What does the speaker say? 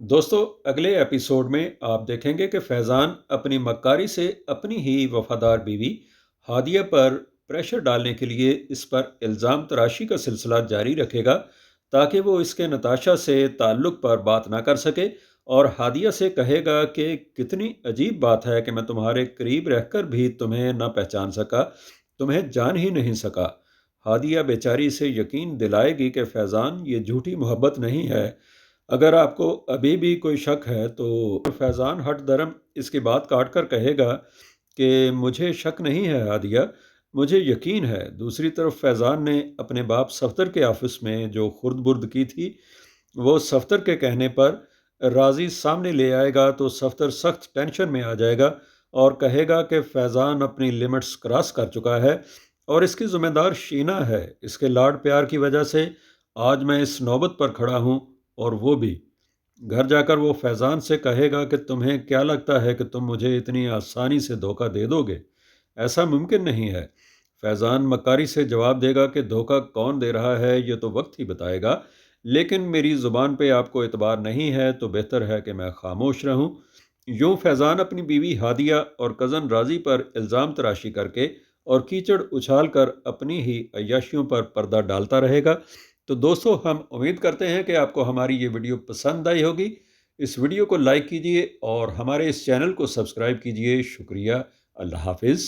दोस्तों, अगले एपिसोड में आप देखेंगे कि फैज़ान अपनी मक्कारी से अपनी ही वफादार बीवी हादिया पर प्रेशर डालने के लिए इस पर इल्ज़ाम तराशी का सिलसिला जारी रखेगा ताकि वो इसके नताशा से ताल्लुक़ पर बात ना कर सके और हादिया से कहेगा कि कितनी अजीब बात है कि मैं तुम्हारे करीब रहकर भी तुम्हें ना पहचान सका, तुम्हें जान ही नहीं सका। हादिया बेचारी से यकीन दिलाएगी कि फैज़ान ये झूठी मोहब्बत नहीं है। अगर आपको अभी भी कोई शक है तो फैज़ान हट धर्म इसकी बात काट कर कहेगा कि मुझे शक नहीं है हादिया, मुझे यकीन है। दूसरी तरफ फैज़ान ने अपने बाप सफ्तर के ऑफिस में जो खुर्द बुर्द की थी, वो सफ्तर के कहने पर राज़ी सामने ले आएगा तो सफ्तर सख्त टेंशन में आ जाएगा और कहेगा कि फैज़ान अपनी लिमिट्स क्रॉस कर चुका है और इसकी ज़िम्मेदार शीना है। इसके लाड प्यार की वजह से आज मैं इस नौबत पर खड़ा हूँ। और वो भी घर जाकर वो फैज़ान से कहेगा कि तुम्हें क्या लगता है कि तुम मुझे इतनी आसानी से धोखा दे दोगे? ऐसा मुमकिन नहीं है। फैज़ान मक्कारी से जवाब देगा कि धोखा कौन दे रहा है ये तो वक्त ही बताएगा, लेकिन मेरी ज़ुबान पे आपको एतबार नहीं है तो बेहतर है कि मैं खामोश रहूं। यूं फैज़ान अपनी बीवी हादिया और कज़न राजी पर इल्ज़ाम तराशी करके और कीचड़ उछाल कर अपनी ही अय्याशियों पर पर्दा डालता रहेगा। तो दोस्तों, हम उम्मीद करते हैं कि आपको हमारी ये वीडियो पसंद आई होगी। इस वीडियो को लाइक कीजिए और हमारे इस चैनल को सब्सक्राइब कीजिए। शुक्रिया। अल्लाह हाफिज़।